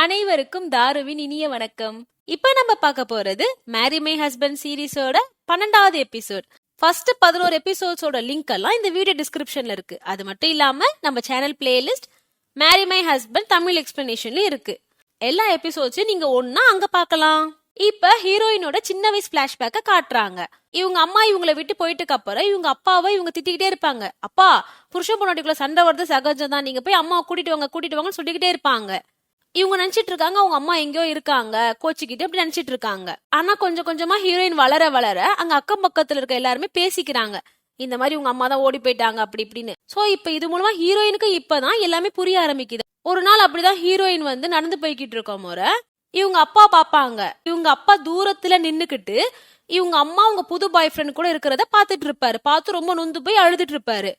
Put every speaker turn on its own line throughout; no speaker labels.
அனைவருக்கும் தாருவின் இனிய வணக்கம். இப்ப நம்ம பார்க்க போறது மேரி மை ஹஸ்பண்ட் சீரீஸோட 12வது எபிசோட். ஃபர்ஸ்ட் 11 எபிசோட்ஸோட லிங்க் எல்லாம் இந்த வீடியோ டிஸ்கிரிப்ஷன்ல இருக்கு. அது மட்டும் இல்லாம நம்ம channel playlist marry my husband Tamil எக்ஸ்பிளனேஷன்ல இருக்கு. எல்லா எபிசோட்ஸையும் நீங்க ஒன்னா அங்க பார்க்கலாம். இப்ப ஹீரோயினோட சின்ன வயசு பிளாஷ்பேக்க காட்டுறாங்க. இவங்க அம்மா இவங்களை விட்டு போயிட்டுக்கு அப்புறம் இவங்க அப்பாவை இவங்க திட்டிக்கிட்டே இருப்பாங்க. அப்பா, புருஷன் பொண்டாட்டிக்குள்ள சண்டை வருது சகஜம் தான், நீங்க போய் அம்மாவை கூட்டிட்டு வாங்கன்னு சொல்லிக்கிட்டே இருப்பாங்க. இவங்க நினைச்சிட்டு இருக்காங்க அவங்க அம்மா எங்கேயோ இருக்காங்க கோச்சிக்கிட்டு அப்படி நினைச்சிட்டு இருக்காங்க. ஆனா கொஞ்சம் கொஞ்சமா ஹீரோயின் வளர வளர அங்க அக்கம் பக்கத்துல இருக்க எல்லாருமே பேசிக்கிறாங்க, இந்த மாதிரி உங்க அம்மா தான் ஓடி போயிட்டாங்க அப்படி இப்படின்னு. சோ இப்ப இது மூலமா ஹீரோயினுக்கு இப்பதான் எல்லாமே புரிய ஆரம்பிக்குது. ஒரு நாள் அப்படிதான் ஹீரோயின் நடந்து போய்கிட்டு இருக்கோம் முறை இவங்க அப்பா பாப்பாங்க. இவங்க அப்பா தூரத்துல நின்னுக்கிட்டு இவங்க அம்மா உங்க புது பாய் ஃப்ரெண்ட் கூட இருக்கிறத பாத்துட்டு இருப்பாரு. பார்த்து ரொம்ப நொந்து போய் அழுதுட்டு இருப்பாரு.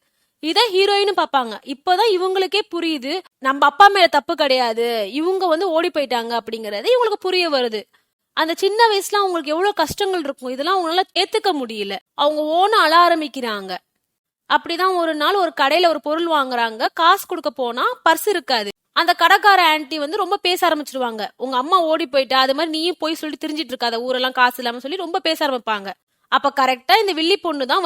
இத ஹீரோயினும் பாப்பாங்க. இப்பதான் இவங்களுக்கே புரியுது நம்ம அப்பா மேல தப்பு கிடையாது, இவங்க ஓடி போயிட்டாங்க அப்படிங்கறது இவங்களுக்கு புரிய வருது. அந்த சின்ன வயசுல அவங்களுக்கு எவ்வளவு கஷ்டங்கள் இருக்கும், இதெல்லாம் அவங்களால ஏத்துக்க முடியல. அவங்க ஓன அழ ஆரம்பிக்கிறாங்க. அப்படிதான் ஒரு நாள் ஒரு கடையில ஒரு பொருள் வாங்குறாங்க. காசு கொடுக்க போனா பர்ஸ் இருக்காது. அந்த கடைக்கார ஆன்டி ரொம்ப பேச ஆரம்பிச்சிருவாங்க. உங்க அம்மா ஓடி போயிட்டா, அது மாதிரி நீயும் போய் சொல்லி தெரிஞ்சிட்டு இருக்காத, ஊரெல்லாம் காசு இல்லாம சொல்லி ரொம்ப பேச ஆரம்பிப்பாங்க. அப்ப கரெக்டா இந்த வில்லி பொண்ணு தான்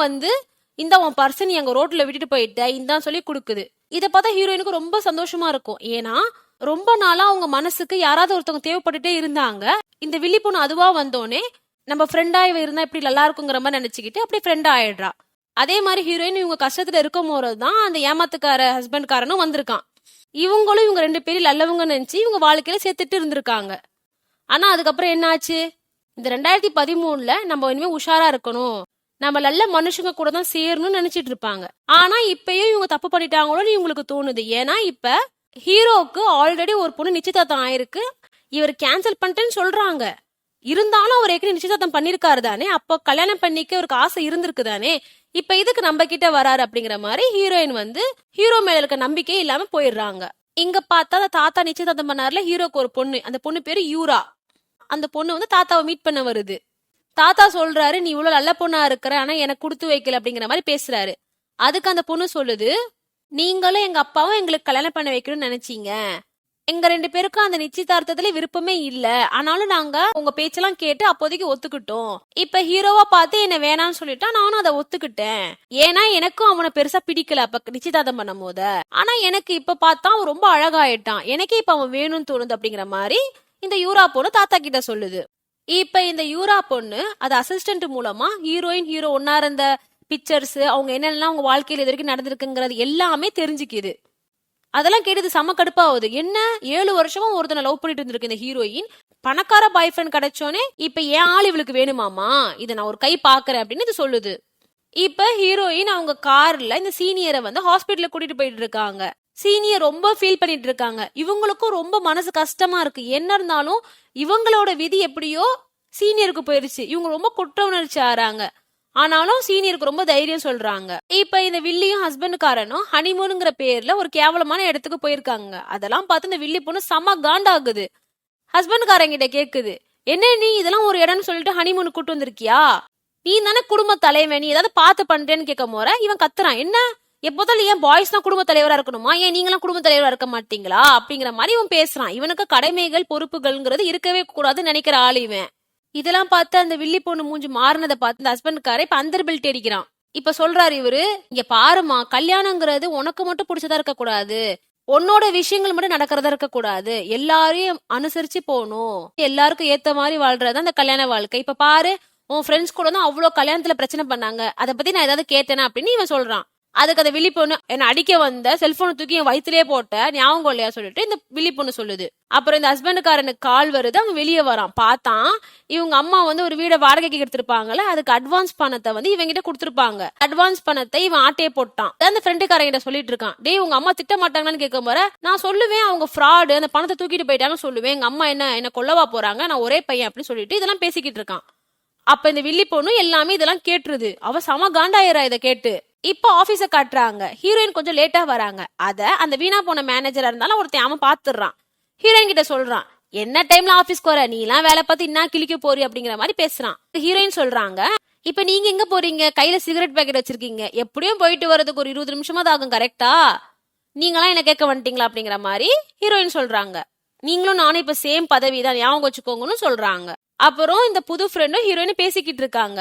இந்த உன் பர்சன் எங்க ரோட்ல விட்டுட்டு போயிட்ட இந்தான் சொல்லி கொடுக்குது. இத பார்த்தா ஹீரோயினுக்கு ரொம்ப சந்தோஷமா இருக்கும். ஏன்னா ரொம்ப நாளா அவங்க மனசுக்கு யாராவது ஒருத்தவங்க தேவைப்பட்டுட்டே இருந்தாங்க. இந்த வில்லி பொண்ணு அதுவா வந்தோடனே நம்ம ஃப்ரெண்டா இவ இருந்தா இப்படி நல்லா இருக்குங்கிற மாதிரி நினைச்சுக்கிட்டு அப்படியே ஃப்ரெண்டா ஆயிடுறா. அதே மாதிரி ஹீரோயின் இவங்க கஷ்டத்துல இருக்கும் போதுதான் அந்த ஏமாத்துக்கார ஹஸ்பண்ட்காரனும் வந்திருக்கான். இவங்களும் இவங்க 2 பேரும் நல்லவங்க நினைச்சு இவங்க வாழ்க்கையில சேர்த்துட்டு இருந்திருக்காங்க. ஆனா அதுக்கப்புறம் என்ன ஆச்சு, இந்த 2013ல நம்ம இனிமே உஷாரா இருக்கணும், நம்ம நல்ல மனுஷங்க கூட தான் சேரணும்னு நினைச்சிட்டு இருப்பாங்க. ஆனா இப்பயும் இவங்க தப்பு பண்ணிட்டாங்களோன்னு இவங்களுக்கு தோணுது. ஏன்னா இப்ப ஹீரோக்கு ஆல்ரெடி ஒரு பொண்ணு நிச்சயதார்த்தம் ஆயிருக்கு. இவர் கேன்சல் பண்ணிட்டேன்னு சொல்றாங்க. இருந்தாலும் அவர் ஏற்கனவே நிச்சயதார்த்தம் பண்ணிருக்காரு தானே, அப்போ கல்யாணம் பண்ணிக்க அவருக்கு ஆசை இருந்திருக்கு தானே, இப்ப இதுக்கு நம்ம கிட்ட வராரு அப்படிங்கிற மாதிரி ஹீரோயின் ஹீரோ மேல இருக்க நம்பிக்கையே இல்லாம போயிடுறாங்க. இங்க பார்த்தா அந்த தாத்தா நிச்சயதார்த்தம் பண்ணாருல ஹீரோக்கு ஒரு பொண்ணு, அந்த பொண்ணு பேரு யூரா. அந்த பொண்ணு தாத்தாவை மீட் பண்ண வருது. தாத்தா சொல்றாரு, நீ இவ்வளவு நல்ல பொண்ணா இருக்கிற, ஆனா எனக்கு கொடுத்து வைக்கல அப்படிங்கிற மாதிரி பேசுறாரு. அதுக்கு அந்த பொண்ணு சொல்லுது, நீங்களும் எங்க அப்பாவும் எங்களுக்கு கல்யாணம் பண்ண வைக்கணும்னு நினைச்சீங்க, எங்க 2 பேருக்கும் அந்த நிச்சயதார்த்தத்துல விருப்பமே இல்ல, ஆனாலும் நாங்க உங்க பேச்செல்லாம் கேட்டு அப்போதைக்கு ஒத்துக்கிட்டோம். இப்ப ஹீரோவா பார்த்து என்ன வேணாம்னு சொல்லிட்டா, நானும் அதை ஒத்துக்கிட்டேன். ஏன்னா எனக்கும் அவனை பெருசா பிடிக்கல அப்ப நிச்சயதார்த்தம் பண்ணும் போது. ஆனா எனக்கு இப்ப பார்த்தா அவன் ரொம்ப அழகாயிட்டான், எனக்கே இப்ப அவன் வேணும்னு தோணுது அப்படிங்கிற மாதிரி இந்த யூரா பொண்ணு தாத்தா கிட்ட சொல்லுது. இப்ப இந்த யூரா பொண்ணு அது அசிஸ்டன்ட் மூலமா ஹீரோ ஒன்னா இருந்த பிக்சர்ஸ், அவங்க என்னெல்லாம் அவங்க வாழ்க்கையில இது வரைக்கும் நடந்திருக்குங்கிறது எல்லாமே தெரிஞ்சுக்குது. அதெல்லாம் கேட்டது செம கடுப்பாகுது. என்ன 7 வருஷமா ஒருத்தனை லவ் பண்ணிட்டு இருந்திருக்கு இந்த ஹீரோயின், பணக்கார பாய் ஃப்ரெண்ட் கிடைச்சோன்னே இப்ப ஏன் ஆள் இவளுக்கு வேணுமாமா, இதை நான் ஒரு கை பாக்குறேன் அப்படின்னு இது சொல்லுது. இப்ப ஹீரோயின் அவங்க கார்ல இந்த சீனியரை ஹாஸ்பிட்டல கூட்டிட்டு போயிட்டு இருக்காங்க. சீனியர் ரொம்ப ஃபீல் பண்ணிட்டு இருக்காங்க. இவங்களுக்கும் ரொம்ப மனசு கஷ்டமா இருக்கு. என்ன இருந்தாலும் இவங்களோட விதி எப்படியோ சீனியருக்கு போயிருச்சு. இவங்க ரொம்ப குற்ற உணர்ச்சி ஆறாங்க. ஆனாலும் சீனியருக்கு ரொம்ப தைரியம் சொல்றாங்க. இப்ப இந்த வில்லியும் ஹஸ்பண்டுக்காரனும் ஹனிமூனுங்கிற பேர்ல ஒரு கேவலமான இடத்துக்கு போயிருக்காங்க. அதெல்லாம் பார்த்து இந்த வில்லி பொண்ணு செம காண்டாகுது. ஹஸ்பண்டுக்காரங்கிட்ட கேக்குது, என்ன நீ இதெல்லாம் ஒரு இடம்னு சொல்லிட்டு ஹனிமூனு கூட்டு வந்திருக்கியா, நீ தானே குடும்ப தலைவன், நீ ஏதாவது பார்த்து பண்றேன்னு கேட்க போற இவன் கத்துறான், என்ன எப்போதாலும் ஏன் பாய்ஸ் தான் குடும்ப தலைவரா இருக்கணுமா, ஏன் நீங்களாம் குடும்ப தலைவரா இருக்க மாட்டீங்களா அப்படிங்கிற மாதிரி இவன் பேசுறான். இவனுக்கு கடமைகள் பொறுப்புகள்ங்கிறது இருக்கவே கூடாதுன்னு நினைக்கிற ஆள் இவன். இதெல்லாம் பார்த்து அந்த வில்லி பொண்ணு மூஞ்சி மாறினதை பார்த்து இந்த ஹஸ்பண்ட்காரை இப்ப அந்த பெல்ட் அடிக்கிறான். இப்ப சொல்றாரு இவரு, இங்க பாருமா, கல்யாணங்கிறது உனக்கு மட்டும் பிடிச்சதா இருக்க கூடாது, உன்னோட விஷயங்கள் மட்டும் நடக்கிறதா இருக்க கூடாது, எல்லாரையும் அனுசரிச்சு போகணும், எல்லாருக்கும் ஏத்த மாதிரி வாழ்றதா அந்த கல்யாண வாழ்க்கை. இப்ப பாரு, உன் ஃப்ரெண்ட்ஸ் கூட தான் அவ்வளவு கல்யாணத்துல பிரச்சனை பண்ணாங்க, அதை பத்தி நான் ஏதாவது கேட்டேனா அப்படின்னு இவன் சொல்றான். அதுக்கு அந்த வில்லி பொண்ணு, என்ன அடிக்க வந்த செல்போனை தூக்கி என் வயிற்றுலயே போட்ட ஞாபகம் இல்லையா சொல்லிட்டு இந்த வில்லி பொண்ணு சொல்லுது. அப்புறம் இந்த ஹஸ்பண்டுக்காரனுக்கு கால் வருது. அவன் வெளியே வரான். பார்த்தான் இவங்க அம்மா ஒரு வீடை வாடகைக்கு எடுத்திருப்பாங்கல்ல, அதுக்கு அட்வான்ஸ் பணத்தை இவங்கிட்ட கொடுத்துருப்பாங்க. அட்வான்ஸ் பணத்தை இவன் ஆட்டையே போட்டான். அந்த ஃப்ரெண்டுக்காரங்கிட்ட சொல்லிட்டு இருக்கான், டேய் உங்க அம்மா திட்ட மாட்டாங்கன்னு கேட்க போற, நான் சொல்லுவேன் அவங்க ஃப்ராடு, அந்த பணத்தை தூக்கிட்டு போயிட்டாங்கன்னு சொல்லுவேன், எங்க அம்மா என்ன கொல்லவா போறாங்க, நான் ஒரே பையன் அப்படின்னு சொல்லிட்டு இதெல்லாம் பேசிக்கிட்டு இருக்கான். அப்ப இந்த வில்லி பொண்ணு எல்லாமே இதெல்லாம் கேட்டுருது. அவ செம காண்டாயிரா இதை கேட்டு. இப்ப ஆபீஸ காட்டுறாங்க. ஹீரோயின் கொஞ்சம் லேட்டா வராங்க. அத அந்த வீணா போன மேனேஜரா இருந்தாலும் ஒருத்தன் அவன் பாத்துறான். ஹீரோயின் கிட்ட சொல்றான், என்ன டைம்ல ஆபீஸ்க்கு வர, நீ எல்லாம் வேலை பார்த்து என்ன கிழிக்க போறி அப்படிங்கிற மாதிரி பேசுறான். ஹீரோயின் சொல்றாங்க, இப்ப நீங்க எங்க போறீங்க, கையில சிகரெட் பேக்கெட் வச்சிருக்கீங்க, எப்படியும் போயிட்டு வரதுக்கு ஒரு 20 நிமிஷமா தான் ஆகும் கரெக்டா, நீங்களாம் என்ன கேட்க வந்துட்டீங்களா அப்படிங்கிற மாதிரி ஹீரோயின் சொல்றாங்க. நீங்களும் நானும் இப்ப சேம் பதவி தான், ஞாபகம் வச்சுக்கோங்கன்னு சொல்றாங்க. அப்புறம் இந்த புது ஃப்ரெண்டும் ஹீரோயினும் பேசிக்கிட்டு இருக்காங்க.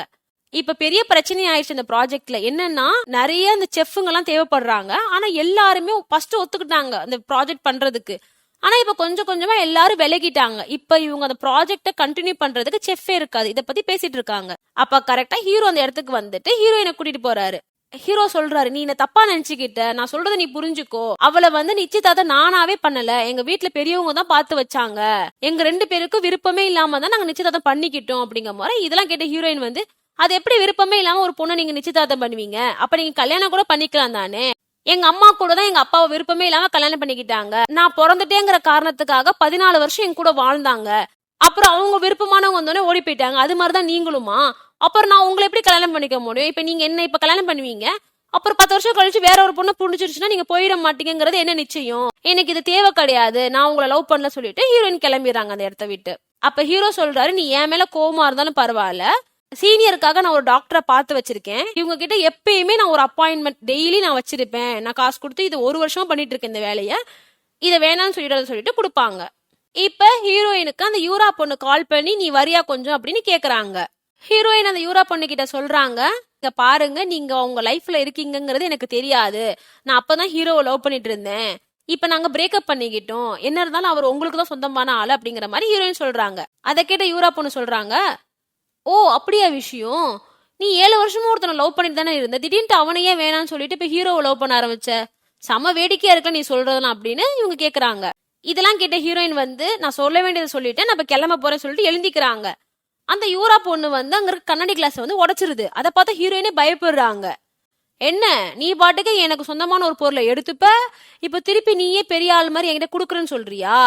இப்ப பெரிய பிரச்சனை ஆயிடுச்சு இந்த ப்ராஜெக்ட்ல. என்னன்னா நிறைய இந்த செஃப்ங்க எல்லாம் தேவைப்படுறாங்க. ஆனா எல்லாருமே ஃபர்ஸ்ட் ஒத்துக்கிட்டாங்க அந்த ப்ராஜெக்ட் பண்றதுக்கு. ஆனா இப்ப கொஞ்சம் கொஞ்சமா எல்லாரும் விலகிட்டாங்க. இப்ப இவங்க அந்த ப்ராஜெக்ட கண்டினியூ பண்றதுக்கு செஃப்பே இருக்காது. இத பத்தி பேசிட்டு இருக்காங்க. அப்ப கரெக்டா ஹீரோ அந்த இடத்துக்கு வந்துட்டு ஹீரோயினை கூட்டிட்டு போறாரு. ஹீரோ சொல்றாரு, நீ என்ன தப்பா நினைச்சுக்கிட்ட, நான் சொல்றத நீ புரிஞ்சுக்கோ. அவளை வந்து நிச்சயதார்த்தம் நானாவே பண்ணல, எங்க வீட்டுல பெரியவங்க தான் பார்த்து வச்சாங்க. எங்க 2 பேருக்கும் விருப்பமே இல்லாம தான் நாங்க நிச்சயதார்த்தம் பண்ணிக்கிட்டோம் அப்படிங்கிற மாதிரி. இதெல்லாம் கேட்ட ஹீரோயின் வந்து, அது எப்படி விருப்பமே இல்லாம ஒரு பொண்ணை நீங்க நிச்சயதார்த்தம் பண்ணுவீங்க? அப்ப நீங்க கல்யாணம் கூட பண்ணிக்கலாம் தானே. எங்க அம்மா கூட தான் எங்க அப்பாவை விருப்பமே இல்லாம கல்யாணம் பண்ணிக்கிட்டாங்க. நான் பிறந்துட்டேங்கிற காரணத்துக்காக 14 வருஷம் என் கூட வாழ்ந்தாங்க. அப்புறம் அவங்க விருப்பமானவங்க வந்தோடனே ஓடி போயிட்டாங்க. அது மாதிரிதான் நீங்களுமா? அப்புறம் நான் உங்களை எப்படி கல்யாணம் பண்ணிக்க முடியும்? இப்ப நீங்க என்ன இப்ப கல்யாணம் பண்ணுவீங்க, அப்புறம் 10 வருஷம் கழிச்சு வேற ஒரு பொண்ணு புடிச்சிருச்சுன்னா நீங்க போயிட மாட்டீங்கிறது என்ன நிச்சயம்? எனக்கு இது தேவை கிடையாது, நான் உங்களை லவ் பண்ணல சொல்லிட்டு ஹீரோயின் கிளம்பிடுறாங்க அந்த இடத்த விட்டு. அப்ப ஹீரோ சொல்றாரு, நீ என் மேல கோவமா இருந்தாலும் பரவாயில்ல, சீனியருக்காக நான் ஒரு டாக்டரை பார்த்து வச்சிருக்கேன். இவங்க கிட்ட எப்பயுமே நான் ஒரு அப்பாயின்மெண்ட் டெய்லி நான் வச்சிருப்பேன். நான் காசு கொடுத்து இது 1 வருஷமா பண்ணிட்டு இருக்கேன் இந்த வேலையை. இதை வேணாம்னு சொல்லிட்டு கொடுப்பாங்க. இப்ப ஹீரோயினுக்கு அந்த யூரா பொண்ணு கால் பண்ணி, நீ வரியா கொஞ்சம் அப்படின்னு கேக்குறாங்க. ஹீரோயின் அந்த யூரா பொண்ணு கிட்ட சொல்றாங்க, இங்க பாருங்க, நீங்க உங்க லைஃப்ல இருக்கீங்கிறது எனக்கு தெரியாது. நான் அப்பதான் ஹீரோவை லவ் பண்ணிட்டு இருந்தேன். இப்ப நாங்க பிரேக்கப் பண்ணிக்கிட்டோம். என்ன இருந்தாலும் அவர் உங்களுக்கு தான் சொந்தமான ஆளு அப்படிங்கிற மாதிரி ஹீரோயின் சொல்றாங்க. அதை கேட்ட யூரா பொண்ணு சொல்றாங்க, ஓ அப்படியா விஷயம், நீ 7 வருஷமும் ஒருத்தனை லவ் பண்ணிட்டு தானே இருந்த, திடீர்னு அவனையே வேணான்னு சொல்லிட்டு இப்ப ஹீரோவை லவ் பண்ண ஆரம்பிச்ச, செம வேடிக்கையா இருக்க நீ சொல்றதெல்லாம் அப்படின்னு இவங்க கேக்குறாங்க. இதெல்லாம் கேட்ட ஹீரோயின் வந்து, நான் சொல்ல வேண்டியதை சொல்லிட்டேன், நான் இப்ப கிளம்ப போறேன்னு சொல்லிட்டு எழுந்திக்கிறாங்க. அந்த யூரா பொண்ணு வந்து அங்க இருக்க கண்ணாடி கிளாஸ் வந்து உடைச்சிருது. அதை பார்த்து ஹீரோயினே பயப்படுறாங்க. என்ன நீ பாட்டுக்கு எனக்கு சொந்தமான ஒரு பொருளை எடுத்துப்ப, இப்ப திருப்பி நீயே பெரிய ஆள் மாதிரி என்கிட்ட குடுக்குறேன்னு சொல்றியா?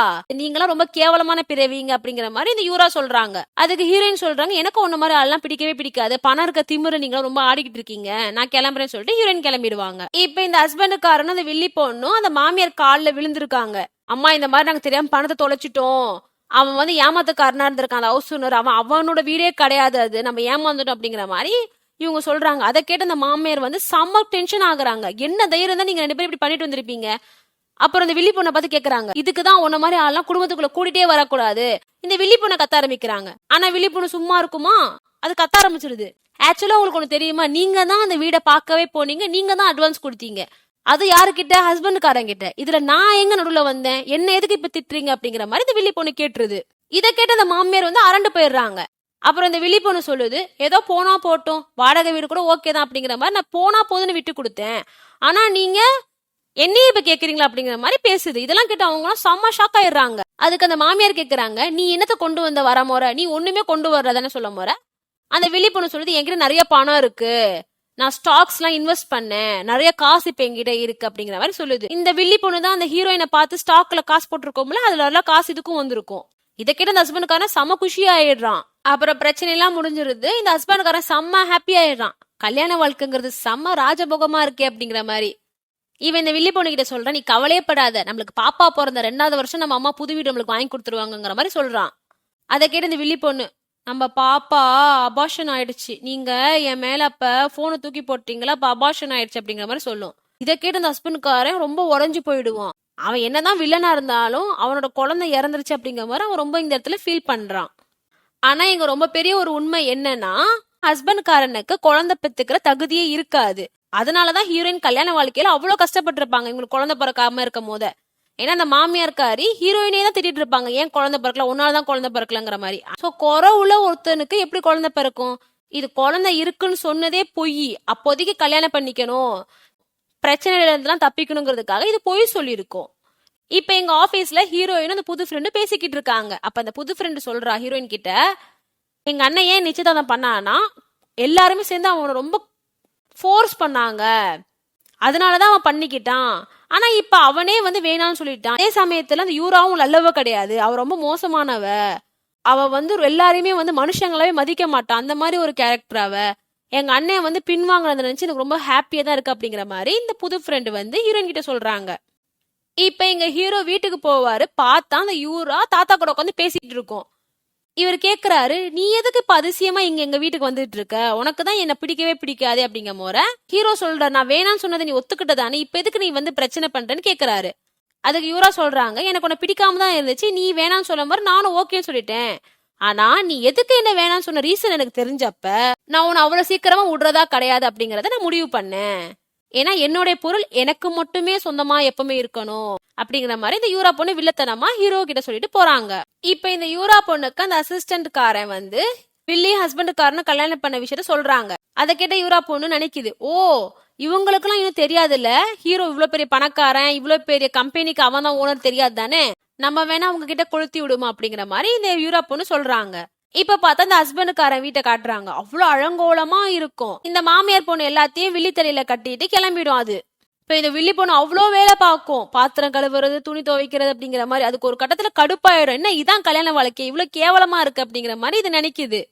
நீங்களாம் ரொம்ப கேவலமான பிறவிங்க அப்படிங்கிற மாதிரி இந்த யூரா சொல்றாங்க. அதுக்கு ஹீரோயின் சொல்றாங்க, எனக்கு ஒன்ன மாதிரி ஆள்லாம் பிடிக்கவே பிடிக்காது, பணம் இருக்க திமிரு நீங்களும் ரொம்ப ஆடிக்கிட்டு இருக்கீங்க, நான் கிளம்புறேன்னு சொல்லிட்டு ஹீரோயின் கிளம்பிடுவாங்க. இப்ப இந்த ஹஸ்பண்டுக்காரனும் அந்த வில்லி பொண்ணும் அந்த மாமியார் காலில் விழுந்திருக்காங்க. அம்மா இந்த மாதிரி நாங்க தெரியாம பணத்தை தொலைச்சிட்டோம், அவன் வந்து ஏமாத்துக்காரனா இருந்திருக்கான், அந்த ஹவுஸ் ஓனர், அவனோட வீடே கிடையாது, அது நம்ம ஏமாந்துட்டோம் அப்படிங்கிற மாதிரி இவங்க சொல்றாங்க. அதை கேட்டு அந்த மாமியார் வந்து செம்ம டென்ஷன் ஆகுறாங்க. என்ன தைரியம் தான் நீங்க 2 பேரும் இப்படி பண்ணிட்டு வந்திருப்பீங்க? அப்புறம் இந்த வில்லி பொண்ணை பார்த்து கேக்குறாங்க, இதுக்குதான் உன்ன மாதிரி ஆள்லாம் குடும்பத்துக்குள்ள கூட்டிட்டே வரக்கூடாது. இந்த வில்லி பொண்ணை கத்த ஆரம்பிக்கிறாங்க. ஆனா வில்லி பொண்ணு சும்மா இருக்குமா, அது கத்த ஆரம்பிச்சிருது. ஆக்சுவலா உங்களுக்கு ஒண்ணு தெரியுமா, நீங்க தான் அந்த வீடை பார்க்கவே போனீங்க, நீங்க தான் அட்வான்ஸ் கொடுத்தீங்க, அது யாருக்கிட்ட, ஹஸ்பண்டுக்காரன் கிட்ட. இதுல நான் எங்க நடுவுல வந்தேன், என்ன எதுக்கு இப்ப திட்டுறீங்க அப்படிங்கிற மாதிரி இந்த வில்லி பொண்ணு கேட்டுருது. இதை கேட்டு அந்த மாமியார் வந்து அரண்டு போயிடுறாங்க. அப்புறம் இந்த வில்லி பொண்ணு சொல்லுது, ஏதோ போனா போட்டோம், வாடகை வீடு கூட ஓகே தான் அப்படிங்கிற மாதிரி நான் போனா போதுன்னு விட்டு கொடுத்தேன், ஆனா நீங்க என்னையே இப்ப கேக்குறீங்களா அப்படிங்கிற மாதிரி பேசுது. இதெல்லாம் கேட்டு அவங்க செம்ம ஷாக் ஆயிடுறாங்க. அதுக்கு அந்த மாமியார் கேக்குறாங்க, நீ என்னத்த கொண்டு வந்த வர முறை, நீ ஒண்ணுமே கொண்டு வர்றதானே சொல்ல முறை. அந்த வில்லி பொண்ணு சொல்லுது, என்கிட்ட நிறைய பணம் இருக்கு, நான் ஸ்டாக்ஸ் எல்லாம் இன்வெஸ்ட் பண்ணேன், நிறைய காசு இப்ப என்கிட்ட இருக்கு அப்படிங்கிற மாதிரி சொல்லுது. இந்த வில்லி பொண்ணு தான் அந்த ஹீரோயினை பார்த்து ஸ்டாக்ல காசு போட்டிருக்கோம்ல, அதுல எல்லாம் காசு இதுக்கும் வந்திருக்கும். இதை கேட்டு அந்த ஹஸ்பண்டுக்காரன் செம குஷி ஆயிடுறான். அப்புறம் பிரச்சனை எல்லாம் முடிஞ்சிருது. இந்த ஹஸ்பண்டுக்காரன் செம்ம ஹாப்பி ஆயிடுறான். கல்யாண வாழ்க்கைங்கிறது செம்ம ராஜபோகமா இருக்கே அப்படிங்கிற மாதிரி. இவன் இந்த வில்லி பொண்ணு கிட்ட சொல்றான், நீ கவலையப்படாத, நம்மளுக்கு பாப்பா பிறந்த 2வது வருஷம் நம்ம அம்மா புது வீடு நம்மளுக்கு வாங்கி கொடுத்துருவாங்கிற மாதிரி சொல்றான். அதை கேட்டு இந்த வில்லி பொண்ணு, நம்ம பாப்பா அபார்ஷன் ஆயிடுச்சு, நீங்க என் மேல அப்ப போனை தூக்கி போட்டீங்களா, அப்ப அபார்ஷன் ஆயிடுச்சு அப்படிங்கிற மாதிரி சொல்லும். இதை கேட்டு அந்த ஹஸ்பண்டுக்காரன் ரொம்ப உறைஞ்சு போயிடுவான். அவன் என்னதான் வில்லனா இருந்தாலும் அவனோட குழந்தை இறந்துருச்சு அப்படிங்கிற மாதிரி அவன் ரொம்ப இந்த இடத்துல ஃபீல் பண்றான். ஆனா இங்க ரொம்ப பெரிய ஒரு உண்மை என்னன்னா, ஹஸ்பண்ட்காரனுக்கு குழந்தை பெத்துக்கிற தகுதியே இருக்காது. அதனாலதான் ஹீரோயின் கல்யாண வாழ்க்கையில அவ்வளவு கஷ்டப்பட்டு இருப்பாங்க, இவங்களுக்கு குழந்தை பிறக்காம இருக்கும் போத. ஏன்னா அந்த மாமியார்காரி ஹீரோயினே தான் திட்டிட்டு இருப்பாங்க, ஏன் குழந்தை பிறக்கல, உன்னாலதான் குழந்தை பிறக்கலங்கிற மாதிரி. சோ குறை உள்ள ஒருத்தனுக்கு எப்படி குழந்தை பிறக்கும்? இது குழந்தை இருக்குன்னு சொன்னதே பொய், அப்போதைக்கு கல்யாணம் பண்ணிக்கணும், பிரச்சனையில இருந்தெல்லாம் தப்பிக்கணுங்கிறதுக்காக இது பொய் சொல்லியிருக்கோம். இப்ப எங்க ஆபீஸ்ல ஹீரோயின் அந்த புது ஃப்ரெண்டு பேசிக்கிட்டு இருக்காங்க. அப்ப அந்த புது ஃப்ரெண்டு சொல்றா ஹீரோயின் கிட்ட, எங்க அண்ணன் ஏன் நிச்சயதார்த்தம் பண்ணானா, எல்லாருமே சேர்ந்து அவனை ரொம்ப ஃபோர்ஸ் பண்ணாங்க, அதனாலதான் அவன் பண்ணிக்கிட்டான், ஆனா இப்ப அவனே வந்து வேணான்னு சொல்லிட்டான். அதே சமயத்துல அந்த யூராவும் நல்லவ கிடையாது, அவ ரொம்ப மோசமானவ, அவ வந்து எல்லாரையுமே வந்து மனுஷங்களாவே மதிக்க மாட்டான், அந்த மாதிரி ஒரு கேரக்டர் அவ. எங்க அண்ணன் வந்து பின்வாங்கினதை நினைச்சு எனக்கு ரொம்ப ஹாப்பியா தான் இருக்கு அப்படிங்கிற மாதிரி இந்த புது ஃப்ரெண்டு வந்து ஹீரோயின் கிட்ட சொல்றாங்க. இப்ப எங்க ஹீரோ வீட்டுக்கு போவாரு, பார்த்தா அந்த யூரா தாத்தா கூட உட்காந்து பேசிட்டு இருக்கோம். இவர் கேக்குறாரு, நீ எதுக்கு இப்ப அதிசயமா இங்க எங்க வீட்டுக்கு வந்துட்டு இருக்க, உனக்குதான் என்ன பிடிக்கவே பிடிக்காதே அப்படிங்க போற. ஹீரோ சொல்ற, நான் வேணான்னு சொன்னதை நீ ஒத்துக்கிட்டதானே, இப்ப எதுக்கு நீ வந்து பிரச்சனை பண்றேன்னு கேக்குறாரு. அதுக்கு யூரா சொல்றாங்க, எனக்கு உன்னை பிடிக்காம தான் இருந்துச்சு, நீ வேணாம்னு சொல்ல மாதிரி நானும் ஓகேன்னு சொல்லிட்டேன். ஆனா நீ எதுக்கு என்ன வேணாம்னு சொன்ன ரீசன் எனக்கு தெரிஞ்சப்ப நான் உன்னை அவ்வளவு சீக்கிரமா விடுறதா கிடையாது அப்படிங்கறத நான் முடிவு பண்ணேன். ஏன்னா என்னுடைய பொருள் எனக்கு மட்டுமே சொந்தமா எப்பவுமே இருக்கணும் அப்படிங்கிற மாதிரி இந்த யூரா பொண்ணு வில்லத்தனமா ஹீரோ கிட்ட சொல்லிட்டு போறாங்க. இப்ப இந்த யூரா பொண்ணுக்கு அந்த அசிஸ்டன்ட் காரன் வந்து வில்லி ஹஸ்பண்ட் காரனை கல்யாணம் பண்ண விஷயத்த சொல்றாங்க. அதை கேட்ட யூரா பொண்ணு நினைக்குது, ஓ இவங்களுக்குலாம் இன்னும் தெரியாதுல்ல, ஹீரோ இவ்வளவு பெரிய பணக்காரன், இவ்வளவு பெரிய கம்பெனிக்கு அவன் தான் ஓனர் தெரியாது தானே, நம்ம வேணா அவங்க கிட்ட கொளுத்தி விடுமா அப்படிங்கிற மாதிரி இந்த யூரா பொண்ணு சொல்றாங்க. இப்ப பார்த்தா இந்த ஹஸ்பண்டுக்காரன் வீட்டை காட்டுறாங்க. அவ்வளவு அழங்கோலமா இருக்கும். இந்த மாமியார் பொண்ணு எல்லாத்தையும் வில்லி தலையில கட்டிட்டு கிளம்பிடும். அது இப்ப இந்த வில்லி பொண்ணு அவ்வளோ வேலை பார்க்கும், பாத்திரம் கழுவுறது, துணி துவைக்கிறது அப்படிங்கிற மாதிரி. அதுக்கு ஒரு கட்டத்துல கடுப்பாயிடும், என்ன இதான் கல்யாண வாழ்க்கை, இவ்வளவு கேவலமா இருக்கு அப்படிங்கிற மாதிரி இது நினைக்குது.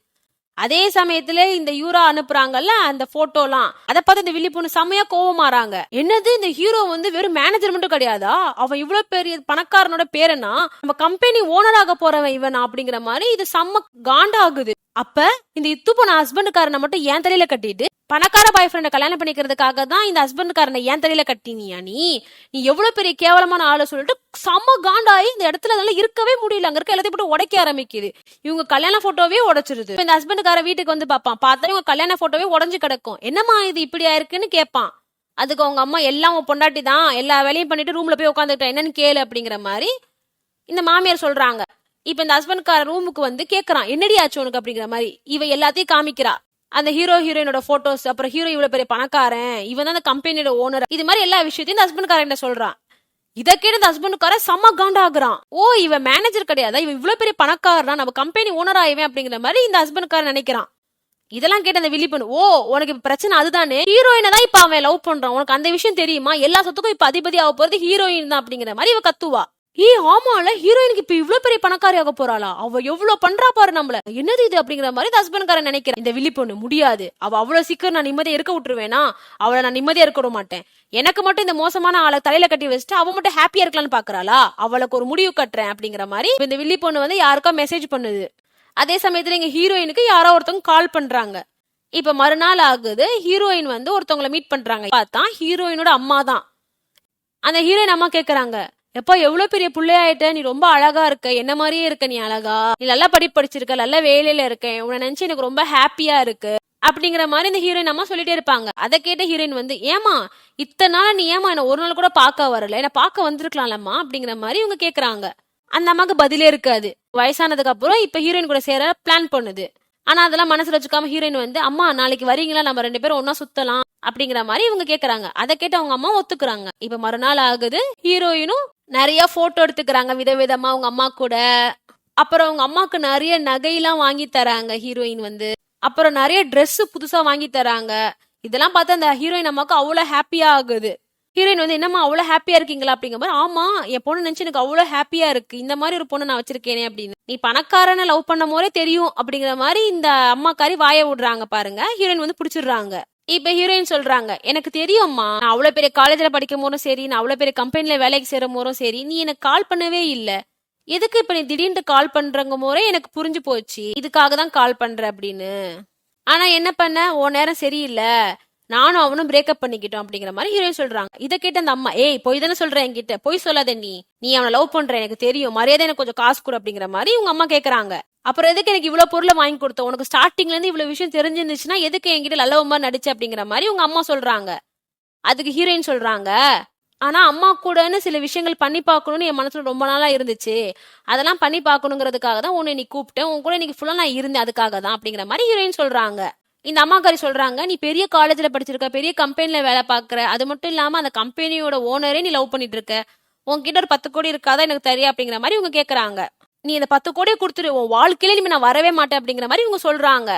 அதே சமயத்துல இந்த யூரா அனுப்புறாங்கல்ல அந்த போட்டோலாம், அதை பார்த்து இந்த வில்லி பொண்ணு செம்மையா கோவமாறாங்க. என்னது இந்த ஹீரோ வந்து வெறும் மேனேஜர் மட்டும் கிடையாதா, அவன் இவ்வளவு பெரிய பணக்காரனோட பேரனா, நம்ம கம்பெனி ஓனராக போறவன் இவனா அப்படிங்கிற மாதிரி இது செம்ம காண்டாகுது. அப்ப இந்த இத்து போன ஹஸ்பண்டுக்காரனை மட்டும் ஏன் தலையில கட்டிட்டு பணக்கார பாய் ஃப்ரெண்ட கல்யாணம் பண்ணிக்கிறதுக்காக தான் இந்த ஹஸ்பண்டுக்காரனை ஏன் தலையில கட்டினியா நீ எவ்வளவு பெரிய கேவலமான ஆளு சொல்லிட்டு செம்ம காண்டாயி இந்த இடத்துல அதனால இருக்கவே முடியல. அங்க இருக்க எல்லாத்தையும் போட்டு உடைக்க ஆரம்பிக்குது. இவங்க கல்யாண போட்டோவே உடைச்சிருது. இந்த ஹஸ்பண்டுக்கார வீட்டுக்கு வந்து பாப்பான், பார்த்தா இவங்க கல்யாண போட்டோவே உடஞ்சு கிடக்கும். என்னமா இது இப்படி ஆயிருக்குன்னு கேட்பான். அதுக்கு அவங்க அம்மா எல்லாம் உன் பொண்டாட்டி தான், எல்லா வேலையும் பண்ணிட்டு ரூம்ல போய் உட்காந்துக்கிட்டா என்னன்னு கேளு அப்படிங்கிற மாதிரி இந்த மாமியார் சொல்றாங்க. இப்ப இந்த ஹஸ்பண்ட்கார ரூமுக்கு வந்து கேக்குறான், என்னடி ஆச்சு உனக்கு அப்படிங்கிற மாதிரி. இவ எல்லாத்தையும் காமிக்கிறா, அந்த ஹீரோ ஹீரோயினோட போட்டோஸ், அப்புறம் ஹீரோ இவ்வளவு பெரிய பணக்காரன், இவன் தான் அந்த கம்பெனியோட ஓனர், இது மாதிரி எல்லா விஷயத்தையும் இந்த ஹஸ்பண்ட்காரன் சொல்றான். இதை கேட்டு இந்த ஹஸ்பண்ட்காரன் செம்ம காண்டாகுறான். ஓ இவன் மேனேஜர் கிடையாதா, இவன் இவ்வளவு பெரிய பணக்காரனா, நம்ம கம்பெனி ஓனர் ஆயிவேன் அப்படிங்கிற மாதிரி இந்த ஹஸ்பண்ட்காரன் நினைக்கிறான். இதெல்லாம் கேட்ட அந்த வில்லி பொண்ணு, ஓ உனக்கு இப்ப பிரச்சனை அதுதானே, ஹீரோயினை தான் இப்ப அவன் லவ் பண்றான், உனக்கு அந்த விஷயம் தெரியுமா, எல்லா சொத்துக்கும் இப்ப அதிபதி ஆக போறது ஹீரோயின் தான் அப்படிங்கிற மாதிரி இவ கத்துவா. ஆமால ஹீரோயினுக்கு இப்ப இவ்வளவு பெரிய பணக்காரி ஆக போறாளா, அவ எவ்வளவு பண்றா பாரு நம்மள, என்னது இது அப்படிங்கிற மாதிரி ஹஸ்பண்ட்காரன் நினைக்கிறேன். இந்த வில்லி பொண்ணு முடியாது, அவ அவ்வளவு சீக்கிரம் நான் நிம்மதியா இருக்க விட்டுருவேனா, அவளை நான் நிம்மதியா இருக்க விட மாட்டேன். எனக்கு மட்டும் இந்த மோசமான ஆளை தலையில கட்டி வச்சுட்டு அவ மட்டும் ஹாப்பியா இருக்கலாம்னு பாக்குறாளா, அவளுக்கு ஒரு முடிவு கட்டுறேன் அப்படிங்கிற மாதிரி இந்த வில்லி பொண்ணு வந்து யாருக்கா மெசேஜ் பண்ணுது. அதே சமயத்துல இங்க ஹீரோயினுக்கு யாரோ ஒருத்தவங்க கால் பண்றாங்க. இப்ப மறுநாள் ஆகுது, ஹீரோயின் வந்து ஒருத்தவங்களை மீட் பண்றாங்க. பார்த்தா ஹீரோயினோட அம்மா தான். அந்த ஹீரோயின் அம்மா கேக்குறாங்க, எப்பா எவ்வளவு பெரிய பிள்ளையாயிட்ட, நீ ரொம்ப அழகா இருக்க, என்ன மாதிரியே இருக்க, நீ அழகா, நீ நல்லா படிச்சிருக்க, நல்ல வேலையில இருக்கேன், உன்னை நினைச்சு எனக்கு ரொம்ப ஹாப்பியா இருக்கு அப்படிங்கிற மாதிரி இந்த ஹீரோயின் அம்மா சொல்லிட்டே இருப்பாங்க. அதை கேட்ட ஹீரோயின் வந்து, ஏமா இத்தனை நாள் நீ ஏமா என்ன ஒரு நாள் கூட பார்க்க வரல, என்ன பார்க்க வந்திருக்கலாம்லம்மா அப்படிங்கிற மாதிரி இவங்க கேக்குறாங்க. அந்த அம்மாக்கு பதிலே இருக்காது. வயசானதுக்கு அப்புறம் இப்ப ஹீரோயின் கூட சேர பிளான் பண்ணுது. ஆனா அதெல்லாம் மனசுல வச்சுக்காம ஹீரோயின் வந்து, அம்மா நாளைக்கு வரீங்களா, நம்ம 2 பேரும் ஒன்னா சுத்தலாம் அப்படிங்கிற மாதிரி இவங்க கேக்குறாங்க. அதை கேட்டு அவங்க அம்மா ஒத்துக்குறாங்க. இப்ப மறுநாள் ஆகுது, ஹீரோயினும் நிறைய போட்டோ எடுத்துக்கிறாங்க விதவிதமா அவங்க அம்மா கூட. அப்புறம் அவங்க அம்மாக்கு நிறைய நகையெல்லாம் வாங்கி தராங்க ஹீரோயின் வந்து. அப்புறம் நிறைய ட்ரெஸ் புதுசா வாங்கி தராங்க. இதெல்லாம் பார்த்து அந்த ஹீரோயின் அம்மாக்கு அவ்வளவு ஹாப்பியா ஆகுது. ஹீரோயின் வந்து, என்னம்மா அவ்வளவு ஹாப்பியா இருக்கீங்களா அப்படிங்கிற மாதிரி. ஆமா என் பொண்ணு நினைச்சு எனக்கு அவ்வளவு ஹாப்பியா இருக்கு, இந்த மாதிரி ஒரு பொண்ணு நான் வச்சிருக்கேனே அப்படின்னு. நீ பணக்காரனை லவ் பண்ண போதே தெரியும் அப்படிங்கிற மாதிரி இந்த அம்மாக்காரி வாய விடுறாங்க பாருங்க. ஹீரோயின் வந்து பிடிச்சிடுறாங்க. இப்ப ஹீரோயின் சொல்றாங்க, எனக்கு தெரியும்மா, நான் அவ்வளவு பெரிய காலேஜ்ல படிக்கும் போதும் சரி, நான் அவ்வளவு பெரிய கம்பெனில வேலைக்கு சேரும் போதும் சரி, நீ எனக்கு கால் பண்ணவே இல்ல, எதுக்கு இப்ப நீ திடீர்னு கால் பண்றங்க போதே எனக்கு புரிஞ்சு போச்சு, இதுக்காக தான் கால் பண்ற அப்படின்னு. ஆனா என்ன பண்ண, உன் நேரம் சரியில்லை, நானும் அவனும் பிரேக்கப் பண்ணிக்கிட்டோம் அப்படிங்கிற மாதிரி ஹீரோயின் சொல்றாங்க. இதை கேட்ட அந்த அம்மா, ஏய் பொய் தானே சொல்ற, என்கிட்ட பொய் சொல்லாத, நீ அவனை லவ் பண்ற எனக்கு தெரியும், மரியாதை எனக்கு கொஞ்சம் காசு கொடு அப்படிங்கிற மாதிரி உங்க அம்மா கேக்குறாங்க. அப்புறம் எதுக்கு எனக்கு இவ்வளவு பொருளை வாங்கி கொடுத்த, உனக்கு ஸ்டார்டிங்ல இருந்து இவ்வளவு விஷயம் தெரிஞ்சிருந்துச்சுன்னா எதுக்கு என்கிட்ட நல்லவமா நடிச்சு அப்படிங்கிற மாதிரி உங்க அம்மா சொல்றாங்க. அதுக்கு ஹீரோயின் சொல்றாங்க, ஆனா அம்மா கூடன்னு சில விஷயங்கள் பண்ணி பார்க்கணும்னு என் மனசுல ரொம்ப நாளா இருந்துச்சு, அதெல்லாம் பண்ணி பார்க்கணுங்கிறதுக்காக தான் உன்னை நீ கூப்பிட்டேன், உன் கூட இன்னைக்கு ஃபுல்லா நான் இருந்தேன் அதுக்காக தான் அப்படிங்கிற மாதிரி ஹீரோயின் சொல்றாங்க. இந்த அம்மாக்காரி சொல்றாங்க, நீ பெரிய காலேஜ்ல படிச்சிருக்க, பெரிய கம்பெனில வேலை பாக்குற, அது மட்டும் இல்லாம அந்த கம்பெனியோட ஓனரே நீ லவ் பண்ணிட்டு இருக்க, உன்கிட்ட ஒரு 10 கோடி இருக்காதான் எனக்கு தெரியும் அப்படிங்கிற மாதிரி இவங்க கேக்குறாங்க. நீ இந்த 10 கோடியை கொடுத்துரு, உன் வாழ்க்கையில நீ நான் வரவே மாட்டேன் அப்படிங்கிற மாதிரி இவங்க சொல்றாங்க.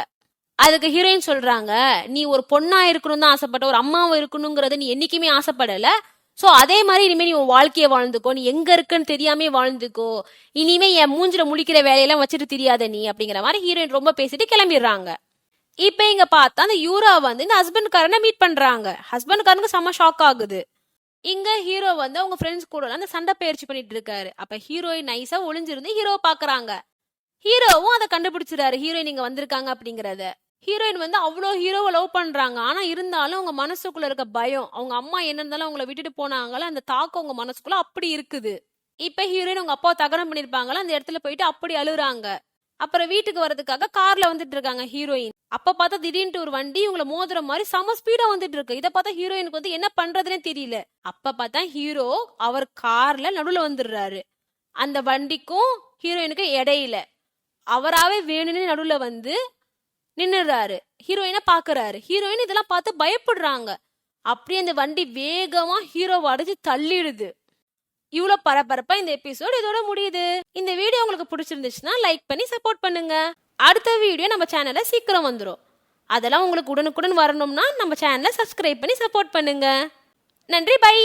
அதுக்கு ஹீரோயின் சொல்றாங்க, நீ ஒரு பொண்ணா இருக்கணும் தான் ஆசைப்பட்ட, ஒரு அம்மாவை இருக்கணுங்கிறது நீ என்னைக்குமே ஆசைப்படல, சோ அதே மாதிரி இனிமே நீ உன் வாழ்க்கைய வாழ்ந்துக்கோ, நீ எங்க இருக்குன்னு தெரியாமே வாழ்ந்துக்கோ, இனிமே என் மூஞ்சில முழிக்கிற வேலையெல்லாம் வச்சுட்டு தெரியாத நீ அப்படிங்கிற மாதிரி ஹீரோயின் ரொம்ப பேசிட்டு கிளம்பிடுறாங்க. இப்ப இங்க பார்த்தா அந்த யூரா வந்து இந்த ஹஸ்பண்ட்காரனை மீட் பண்றாங்க. ஹஸ்பண்ட்காரனுக்கு செம்ம ஷாக் ஆகுது. இங்க ஹீரோ வந்து அவங்க ஃப்ரெண்ட்ஸ் கூட அந்த சண்டை பயிற்சி பண்ணிட்டு இருக்காரு. அப்ப ஹீரோயின் நைஸா ஒளிஞ்சிருந்து ஹீரோவை பாக்குறாங்க. ஹீரோவும் அதை கண்டுபிடிச்சிடாரு, ஹீரோயின் இங்க வந்திருக்காங்க அப்படிங்கறத. ஹீரோயின் வந்து அவ்வளோ ஹீரோவை லவ் பண்றாங்க. ஆனா இருந்தாலும் அவங்க மனசுக்குள்ள இருக்க பயம், அவங்க அம்மா என்ன இருந்தாலும் அவங்கள விட்டுட்டு போனாங்களா, அந்த தாக்கம் அவங்க மனசுக்குள்ள அப்படி இருக்குது. இப்ப ஹீரோயின் அவங்க அப்பாவை தகனம் பண்ணிருப்பாங்களா, அந்த இடத்துல போயிட்டு அப்படி அழுகுறாங்க. அப்புறம் வீட்டுக்கு வரதுக்காக கார்ல வந்துட்டு இருக்காங்க ஹீரோயின். அப்ப பார்த்தா திடீர்னு ஒரு வண்டி இவங்கள மோதுற மாதிரி செம ஸ்பீடா வந்துட்டு இருக்கு. இத பார்த்தா ஹீரோயினுக்கு வந்து என்ன பண்றதுனே தெரியல. அப்ப பார்த்தா ஹீரோ அவர் கார்ல நடுவுல வந்துடுறாரு. அந்த வண்டிக்கும் ஹீரோயினுக்கு இடையில அவராவே வேணும்னு நடுவுல வந்து நின்னுறாரு. ஹீரோயினை பாக்குறாரு. ஹீரோயின் இதெல்லாம் பார்த்து பயப்படுறாங்க. அப்படியே அந்த வண்டி வேகமா ஹீரோவை அடிச்சு தள்ளிடுது. இவ்வளவு பரபரப்பா இந்த எபிசோட் இதோட முடியுது. இந்த வீடியோ உங்களுக்கு பிடிச்சிருந்துச்சுன்னா லைக் பண்ணி சப்போர்ட் பண்ணுங்க. அடுத்த வீடியோ நம்ம சேனல்ல சீக்கிரம் வந்துடும். அதெல்லாம் உங்களுக்கு உடனுக்குடன் வரணும்னா நம்ம சேனலை சப்ஸ்கிரைப் பண்ணி சப்போர்ட் பண்ணுங்க. நன்றி, பை.